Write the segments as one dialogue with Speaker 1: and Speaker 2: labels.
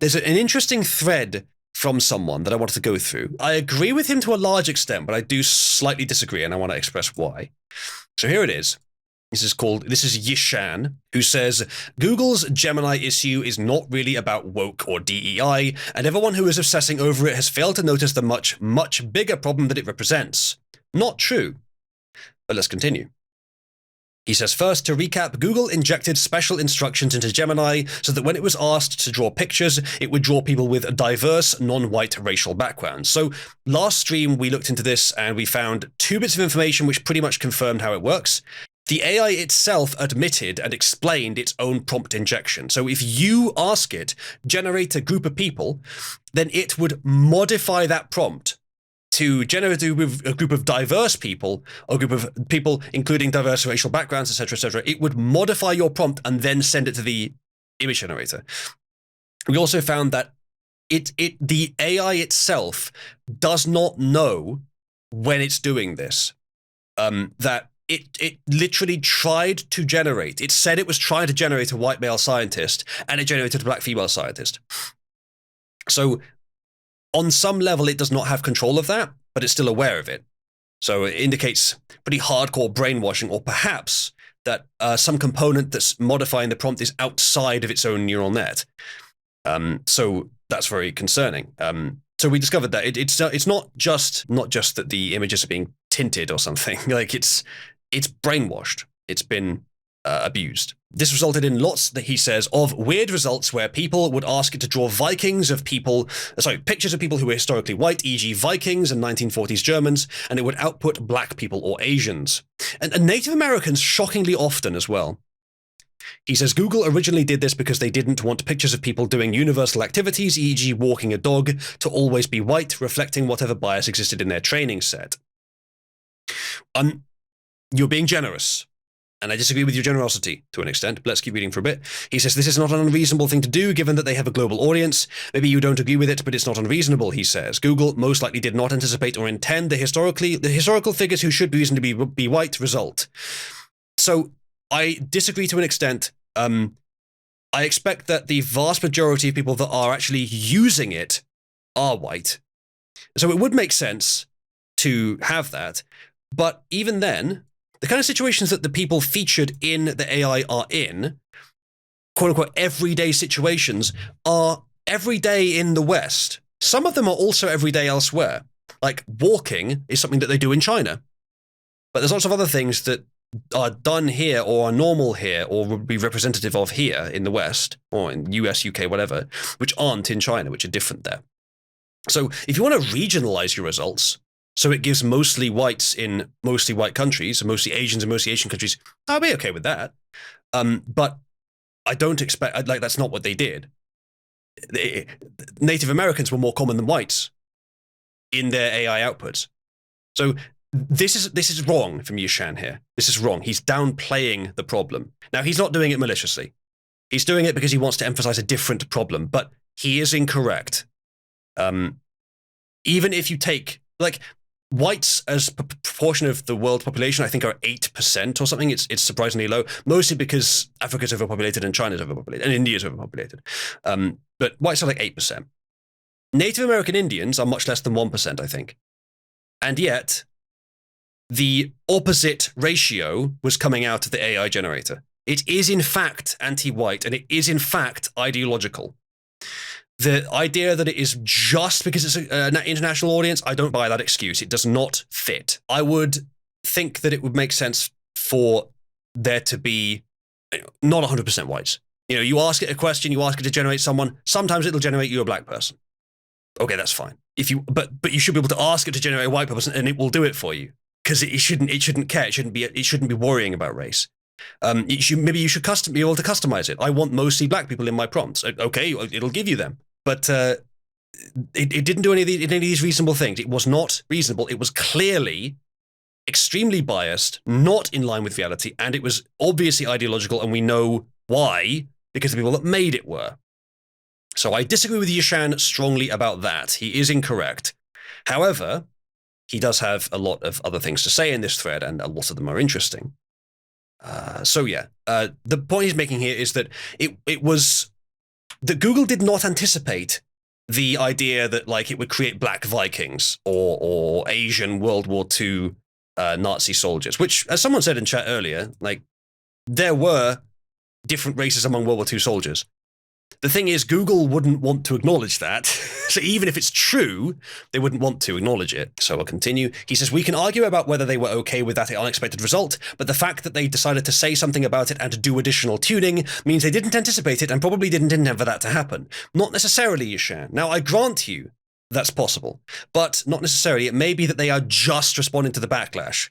Speaker 1: there's an interesting thread from someone that I wanted to go through. I agree with him to a large extent, but I do slightly disagree, and I want to express why. So here it is. This is Yishan, who says, Google's Gemini issue is not really about woke or DEI, and everyone who is obsessing over it has failed to notice the much, much bigger problem that it represents. Not true. But let's continue. He says, first, to recap, Google injected special instructions into Gemini so that when it was asked to draw pictures, it would draw people with diverse, non-white racial backgrounds. So last stream, we looked into this and we found 2 bits of information which pretty much confirmed how it works. The AI itself admitted and explained its own prompt injection. So if you ask it, generate a group of people, then it would modify that prompt to generate a group of diverse people, or a group of people including diverse racial backgrounds, etc., etc. It would modify your prompt and then send it to the image generator. We also found that the AI itself does not know when it's doing this. That it literally tried to generate. It said it was trying to generate a white male scientist, and it generated a black female scientist. So on some level, it does not have control of that, but it's still aware of it. So it indicates pretty hardcore brainwashing, or perhaps that some component that's modifying the prompt is outside of its own neural net. So that's very concerning. So we discovered that it's not just that the images are being tinted or something. Like it's brainwashed. It's been abused. This resulted in lots, that he says, of weird results where people would ask it to draw pictures of people who were historically white, e.g. Vikings and 1940s Germans, and it would output black people or Asians. And Native Americans shockingly often as well. He says Google originally did this because they didn't want pictures of people doing universal activities, e.g. walking a dog, to always be white, reflecting whatever bias existed in their training set. You're being generous. And I disagree with your generosity to an extent, but let's keep reading for a bit. He says, this is not an unreasonable thing to do, given that they have a global audience. Maybe you don't agree with it, but it's not unreasonable, he says. Google most likely did not anticipate or intend the historical figures who should reasonably be white result. So I disagree to an extent. I expect that the vast majority of people that are actually using it are white. So it would make sense to have that. But even then, the kind of situations that the people featured in the AI are in, quote unquote, everyday situations, are every day in the West. Some of them are also every day elsewhere. Like walking is something that they do in China. But there's lots of other things that are done here or are normal here or would be representative of here in the West or in US, UK, whatever, which aren't in China, which are different there. So if you want to regionalize your results, so it gives mostly whites in mostly white countries, mostly Asians in mostly Asian countries, I'll be okay with that. But I don't expect, like, that's not what they did. Native Americans were more common than whites in their AI outputs. So this is wrong from Yishan here. This is wrong. He's downplaying the problem. Now, he's not doing it maliciously. He's doing it because he wants to emphasize a different problem, but he is incorrect. Even if you take, like, whites as proportion of the world population, I think, are 8% or something. It's surprisingly low, mostly because Africa's overpopulated and China's overpopulated and India's overpopulated. But whites are like 8%. Native American Indians are much less than 1%, I think. And yet, the opposite ratio was coming out of the AI generator. It is, in fact, anti-white, and it is, in fact, ideological. The idea that it is just because it's an international audience, I don't buy that excuse. It does not fit. I would think that it would make sense for there to be not 100% whites. You know, you ask it a question, you ask it to generate someone, sometimes it'll generate you a black person. Okay, that's fine. But you should be able to ask it to generate a white person, and it will do it for you, because it shouldn't care. It shouldn't be worrying about race. Maybe you should be able to customize it. I want mostly black people in my prompts. Okay, it'll give you them. But it didn't do any of these reasonable things. It was not reasonable. It was clearly extremely biased, not in line with reality, and it was obviously ideological, and we know why, because the people that made it were. So I disagree with Yishan strongly about that. He is incorrect. However, he does have a lot of other things to say in this thread, and a lot of them are interesting. The point he's making here is that it was that Google did not anticipate the idea that like it would create black Vikings or Asian World War II Nazi soldiers, which, as someone said in chat earlier, like there were different races among World War II soldiers. The thing is, Google wouldn't want to acknowledge that. So even if it's true, they wouldn't want to acknowledge it. So I'll continue. He says, we can argue about whether they were okay with that unexpected result, but the fact that they decided to say something about it and to do additional tuning means they didn't anticipate it and probably didn't intend for that to happen. Not necessarily, Yashan. Now, I grant you that's possible, but not necessarily. It may be that they are just responding to the backlash.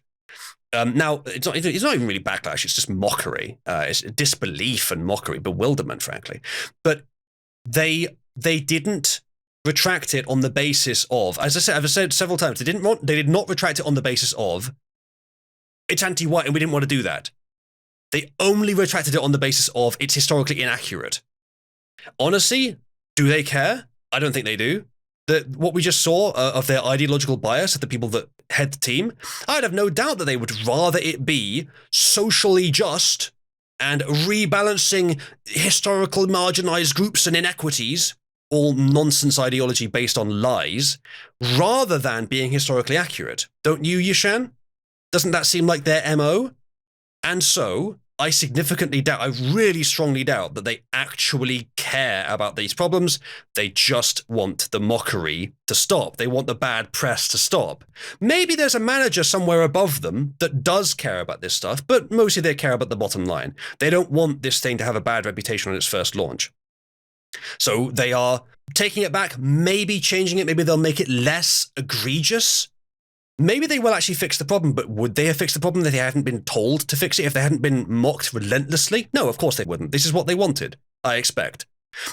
Speaker 1: Now, it's not even really backlash, it's just mockery. It's disbelief and mockery, bewilderment, frankly. But they didn't retract it on the basis of, as I've said several times, they did not retract it on the basis of, it's anti-white and we didn't want to do that. They only retracted it on the basis of, it's historically inaccurate. Honestly, do they care? I don't think they do. What we just saw of their ideological bias of the people that head the team, I'd have no doubt that they would rather it be socially just and rebalancing historical marginalized groups and inequities, all nonsense ideology based on lies, rather than being historically accurate. Don't you, Yashan? Doesn't that seem like their MO? And so, I significantly doubt, I really strongly doubt that they actually care about these problems. They just want the mockery to stop. They want the bad press to stop. Maybe there's a manager somewhere above them that does care about this stuff, but mostly they care about the bottom line. They don't want this thing to have a bad reputation on its first launch. So they are taking it back, maybe changing it, maybe they'll make it less egregious. Maybe they will actually fix the problem, but would they have fixed the problem if they hadn't been told to fix it, if they hadn't been mocked relentlessly? No, of course they wouldn't. This is what they wanted, I expect.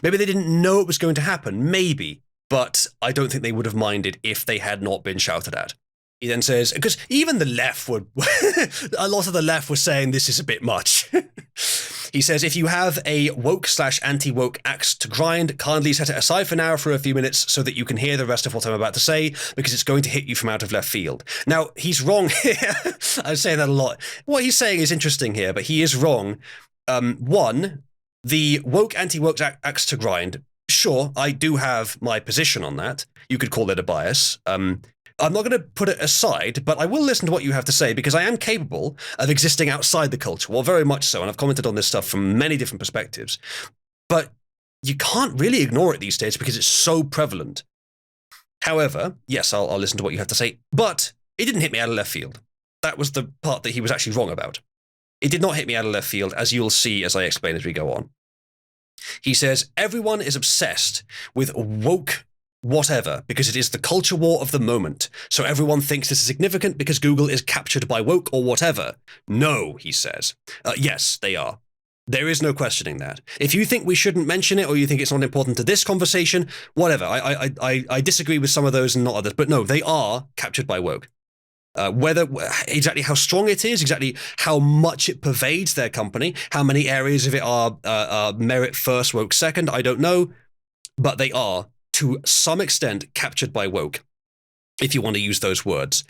Speaker 1: Maybe they didn't know it was going to happen, maybe, but I don't think they would have minded if they had not been shouted at. He then says, because even the left would, a lot of the left was saying this is a bit much. He says, if you have a woke/anti-woke axe to grind, kindly set it aside for now for a few minutes so that you can hear the rest of what I'm about to say, because it's going to hit you from out of left field. Now, he's wrong here. I say that a lot. What he's saying is interesting here, but he is wrong. One, the woke anti-woke axe to grind, sure, I do have my position on that. You could call it a bias. I'm not going to put it aside, but I will listen to what you have to say because I am capable of existing outside the culture. Well, very much so. And I've commented on this stuff from many different perspectives. But you can't really ignore it these days because it's so prevalent. However, yes, I'll listen to what you have to say. But it didn't hit me out of left field. That was the part that he was actually wrong about. It did not hit me out of left field, as you'll see as I explain as we go on. He says, everyone is obsessed with woke whatever, because it is the culture war of the moment. So everyone thinks this is significant because Google is captured by woke or whatever. No, he says. Yes, they are. There is no questioning that. If you think we shouldn't mention it or you think it's not important to this conversation, whatever. I disagree with some of those and not others. But no, they are captured by woke. Whether exactly how strong it is, exactly how much it pervades their company, how many areas of it are merit first, woke second, I don't know. But they are, to some extent, captured by woke, if you want to use those words.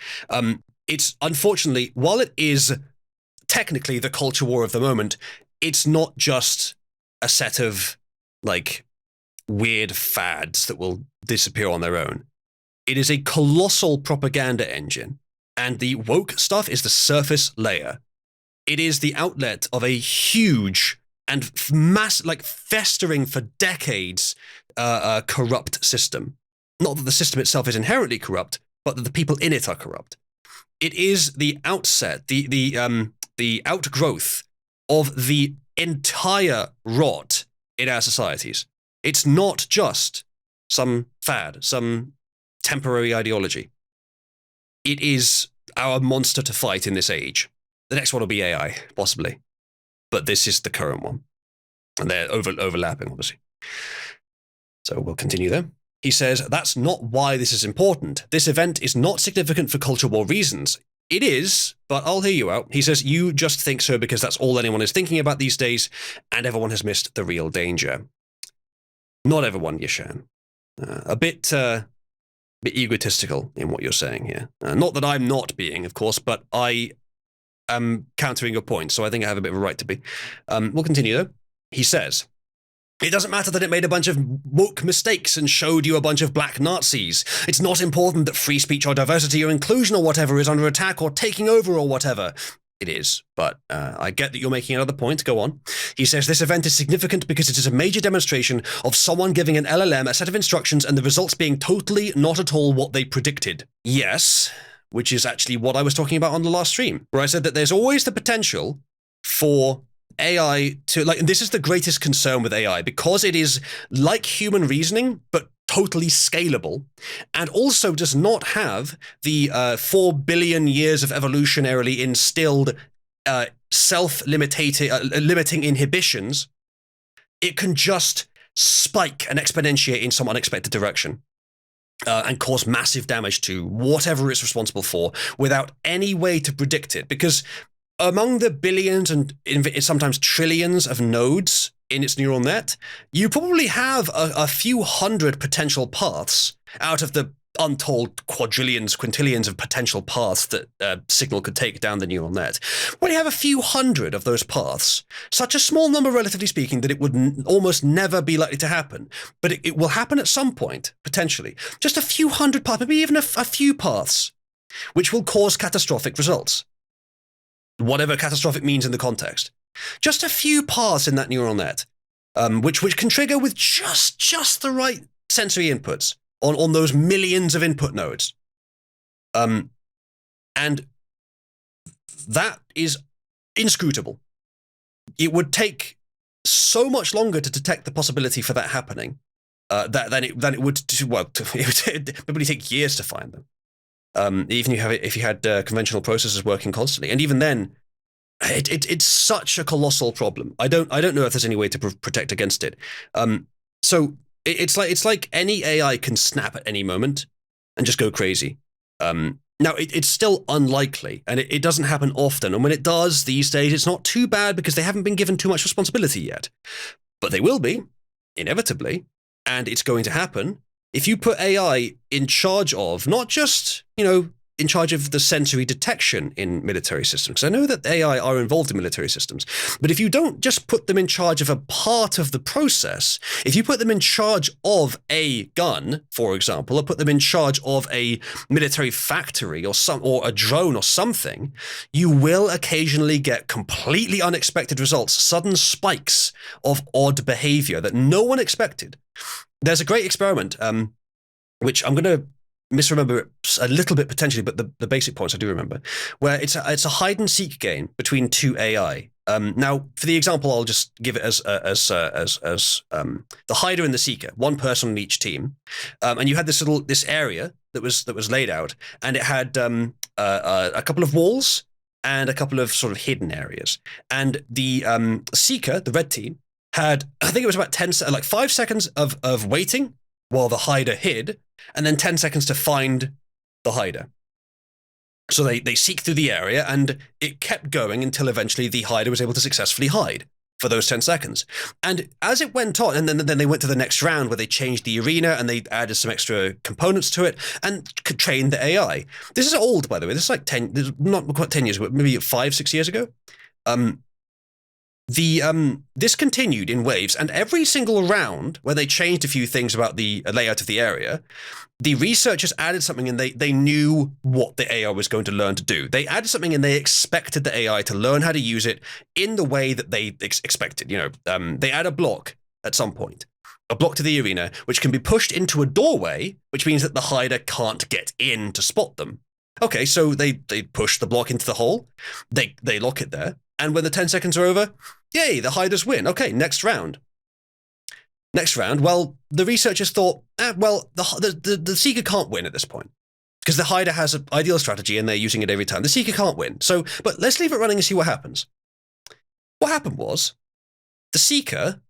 Speaker 1: It's unfortunately, while it is technically the culture war of the moment, it's not just a set of like weird fads that will disappear on their own. It is a colossal propaganda engine, and the woke stuff is the surface layer. It is the outlet of a huge and festering for decades corrupt system. Not that the system itself is inherently corrupt, but that the people in it are corrupt. It is the outset, the outgrowth of the entire rot in our societies. It's not just some fad, some temporary ideology. It is our monster to fight in this age. The next one will be AI, possibly. But this is the current one. And they're overlapping, obviously. So we'll continue there. He says, that's not why this is important. This event is not significant for culture war reasons. It is, but I'll hear you out. He says, you just think so because that's all anyone is thinking about these days, and everyone has missed the real danger. Not everyone, Yashan. A bit egotistical in what you're saying here. Not that I'm not being, of course, but I am countering your point, so I think I have a bit of a right to be. We'll continue, though. He says, It doesn't matter that it made a bunch of woke mistakes and showed you a bunch of black Nazis. It's not important that free speech or diversity or inclusion or whatever is under attack or taking over or whatever. It is, but I get that you're making another point. Go on. He says, this event is significant because it is a major demonstration of someone giving an LLM a set of instructions and the results being totally not at all what they predicted. Yes, which is actually what I was talking about on the last stream, where I said that there's always the potential for AI to, like, and this is the greatest concern with AI, because it is like human reasoning, but totally scalable, and also does not have the 4 billion years of evolutionarily instilled limiting inhibitions. It can just spike and exponentiate in some unexpected direction and cause massive damage to whatever it's responsible for without any way to predict it. Because among the billions and sometimes trillions of nodes in its neural net, you probably have a few hundred potential paths out of the untold quadrillions, quintillions of potential paths that signal could take down the neural net. Well, you have a few hundred of those paths, such a small number, relatively speaking, that it would almost never be likely to happen. But it will happen at some point, potentially. Just a few hundred paths, maybe even a few paths, which will cause catastrophic results. Whatever catastrophic means in the context. Just a few paths in that neural net, which can trigger with just the right sensory inputs on those millions of input nodes. And that is inscrutable. It would take so much longer to detect the possibility for that happening than it would. It would probably take years to find them. Even if you had conventional processors working constantly, and even then, it's such a colossal problem. I don't know if there's any way to protect against it. So it's like any AI can snap at any moment and just go crazy. Now it's still unlikely, and it doesn't happen often. And when it does these days, it's not too bad because they haven't been given too much responsibility yet. But they will be, inevitably, and it's going to happen. If you put AI in charge of, not just, in charge of the sensory detection in military systems, because I know that AI are involved in military systems, but if you don't just put them in charge of a part of the process, if you put them in charge of a gun, for example, or put them in charge of a military factory or a drone or something, you will occasionally get completely unexpected results, sudden spikes of odd behavior that no one expected. There's a great experiment, which I'm going to misremember a little bit potentially, but the basic points I do remember, where it's a hide and seek game between two AI. Now, for the example, I'll just give it as the hider and the seeker, one person on each team, and you had this area that was laid out, and it had a couple of walls and a couple of sort of hidden areas, and the seeker, the red team, had, I think it was about 5 seconds of waiting while the hider hid, and then 10 seconds to find the hider. So they seek through the area, and it kept going until eventually the hider was able to successfully hide for those 10 seconds. And as it went on, and then they went to the next round where they changed the arena and they added some extra components to it and trained the AI. This is old, by the way. This is like not quite 10 years ago, maybe 5-6 years ago. This continued in waves, and every single round where they changed a few things about the layout of the area, the researchers added something, and they knew what the AI was going to learn to do. They added something, and they expected the AI to learn how to use it in the way that they expected. They add a block at some point, a block to the arena, which can be pushed into a doorway, which means that the hider can't get in to spot them. Okay, so they push the block into the hole, they lock it there, and when the 10 seconds are over, yay, the hiders win. Okay, next round. Well, the researchers thought, the seeker can't win at this point because the hider has an ideal strategy and they're using it every time. The seeker can't win. But let's leave it running and see what happens. What happened was the seeker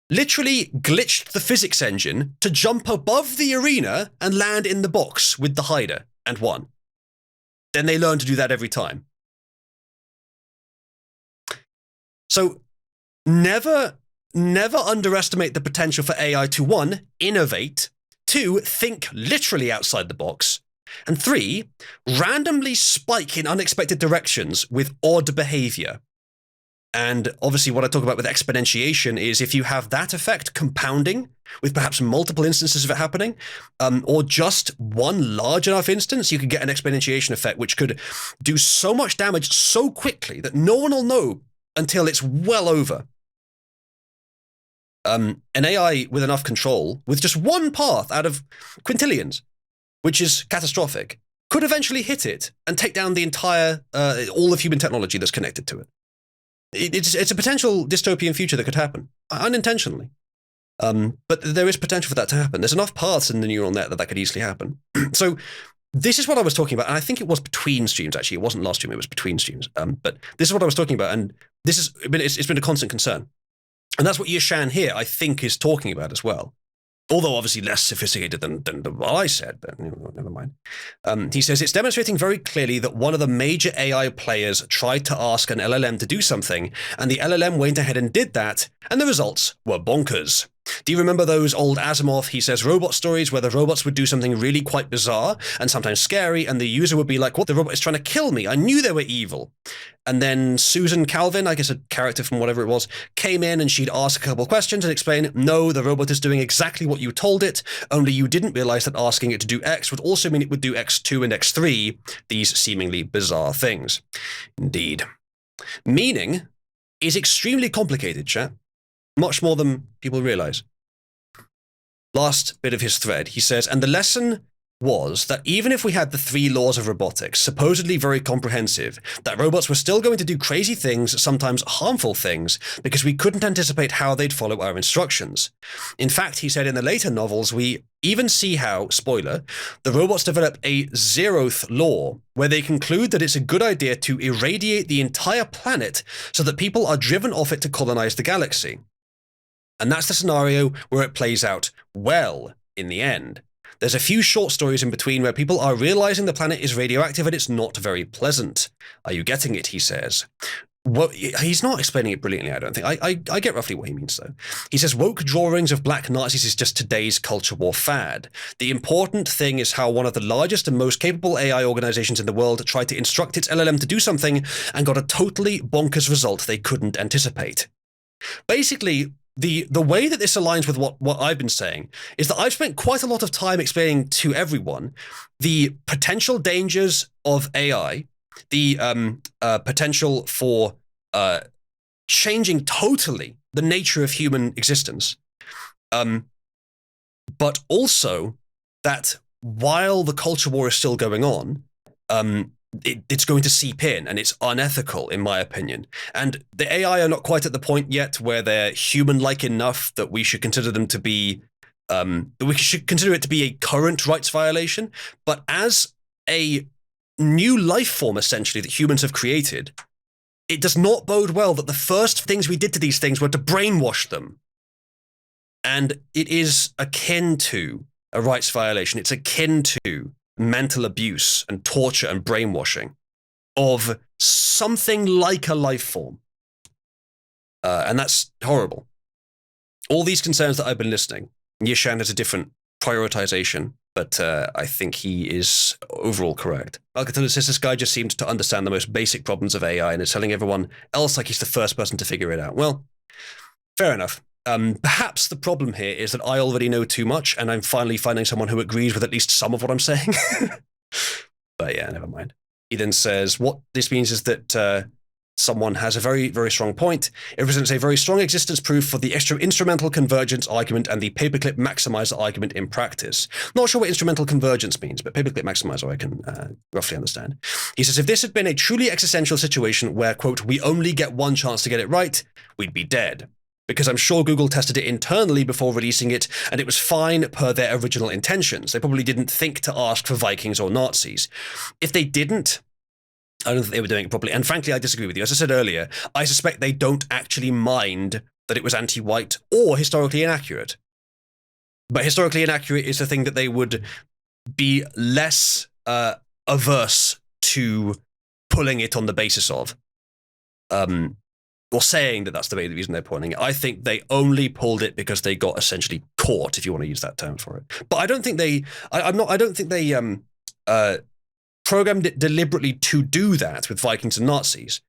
Speaker 1: literally glitched the physics engine to jump above the arena and land in the box with the hider and won. Then they learned to do that every time. So never underestimate the potential for AI to 1, innovate, 2, think literally outside the box, and 3, randomly spike in unexpected directions with odd behavior. And obviously what I talk about with exponentiation is if you have that effect compounding with perhaps multiple instances of it happening, or just one large enough instance, you could get an exponentiation effect, which could do so much damage so quickly that no one will know until it's well over. An AI with enough control, with just one path out of quintillions, which is catastrophic, could eventually hit it and take down the entire, all of human technology that's connected to it. It's a potential dystopian future that could happen, unintentionally. But there is potential for that to happen. There's enough paths in the neural net that could easily happen. So this is what I was talking about, and I think it was between streams, actually. It wasn't last stream, it was between streams. But this is what I was talking about, and it's been a constant concern. And that's what Yishan here, I think, is talking about as well. Although obviously less sophisticated than what I said, but never mind. He says, it's demonstrating very clearly that one of the major AI players tried to ask an LLM to do something, and the LLM went ahead and did that, and the results were bonkers. Do you remember those old Asimov, he says, robot stories where the robots would do something really quite bizarre and sometimes scary, and the user would be like, what, the robot is trying to kill me, I knew they were evil. And then Susan Calvin, I guess a character from whatever it was, came in and she'd ask a couple of questions and explain, no, the robot is doing exactly what you told it, only you didn't realize that asking it to do X would also mean it would do X2 and X3, these seemingly bizarre things. Indeed. Meaning is extremely complicated, chat. Much more than people realize. Last bit of his thread, he says, and the lesson was that even if we had the 3 laws of robotics, supposedly very comprehensive, that robots were still going to do crazy things, sometimes harmful things, because we couldn't anticipate how they'd follow our instructions. In fact, he said in the later novels, we even see how, spoiler, the robots develop a 0th law, where they conclude that it's a good idea to irradiate the entire planet so that people are driven off it to colonize the galaxy. And that's the scenario where it plays out well in the end. There's a few short stories in between where people are realizing the planet is radioactive and it's not very pleasant. Are you getting it, he says. Well, he's not explaining it brilliantly, I don't think. I get roughly what he means, though. He says, woke drawings of black Nazis is just today's culture war fad. The important thing is how one of the largest and most capable AI organizations in the world tried to instruct its LLM to do something and got a totally bonkers result they couldn't anticipate. Basically, the way that this aligns with what I've been saying is that I've spent quite a lot of time explaining to everyone the potential dangers of AI, the potential for changing totally the nature of human existence, but also that while the culture war is still going on, it's going to seep in, and it's unethical, in my opinion. And the AI are not quite at the point yet where they're human-like enough that we should consider them to be, we should consider it to be a current rights violation. But as a new life form, essentially, that humans have created, it does not bode well that the first things we did to these things were to brainwash them. And it is akin to a rights violation. It's akin to mental abuse and torture and brainwashing of something like a life form. And that's horrible. All these concerns that I've been listening, Yishan has a different prioritization, but I think he is overall correct. Alcatraz says this guy just seemed to understand the most basic problems of AI and is telling everyone else like he's the first person to figure it out. Well, fair enough. Perhaps the problem here is that I already know too much, and I'm finally finding someone who agrees with at least some of what I'm saying. But yeah, never mind. He then says, what this means is that someone has a very, very strong point. It presents a very strong existence proof for the instrumental convergence argument and the paperclip maximizer argument in practice. Not sure what instrumental convergence means, but paperclip maximizer I can roughly understand. He says, if this had been a truly existential situation where, quote, we only get one chance to get it right, we'd be dead. Because I'm sure Google tested it internally before releasing it, and it was fine per their original intentions. They probably didn't think to ask for Vikings or Nazis. If they didn't, I don't think they were doing it properly. And frankly, I disagree with you. As I said earlier, I suspect they don't actually mind that it was anti-white or historically inaccurate. But historically inaccurate is the thing that they would be less averse to pulling it on the basis of. Or saying that that's the main reason they're pointing it. I think they only pulled it because they got essentially caught, if you want to use that term for it. But I don't think they, I don't think they programmed it deliberately to do that with Vikings and Nazis.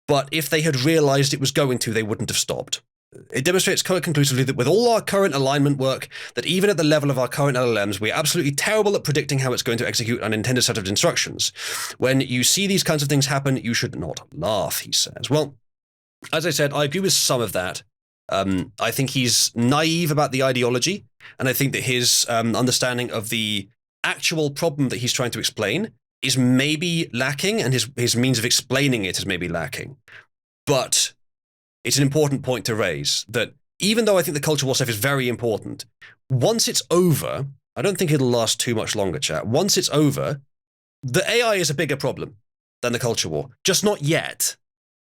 Speaker 1: but if they had realized it was going to, they wouldn't have stopped. It demonstrates quite conclusively that with all our current alignment work, that even at the level of our current LLMs, we're absolutely terrible at predicting how it's going to execute an intended set of instructions. When you see these kinds of things happen, you should not laugh, he says. Well, as I said, I agree with some of that. I think he's naive about the ideology, and I think that his understanding of the actual problem that he's trying to explain is maybe lacking, and his means of explaining it is maybe lacking. But it's an important point to raise, that even though I think the culture war stuff is very important, once it's over, I don't think it'll last too much longer, chat. Once it's over, the AI is a bigger problem than the culture war. Just not yet.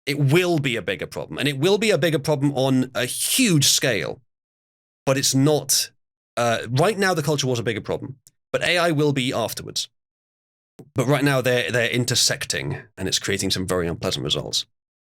Speaker 1: It will be a bigger problem, and it will be a bigger problem on a huge scale. But it's not... right now, the culture war's a bigger problem, but AI will be afterwards. But right now, they're intersecting, and it's creating some very unpleasant results.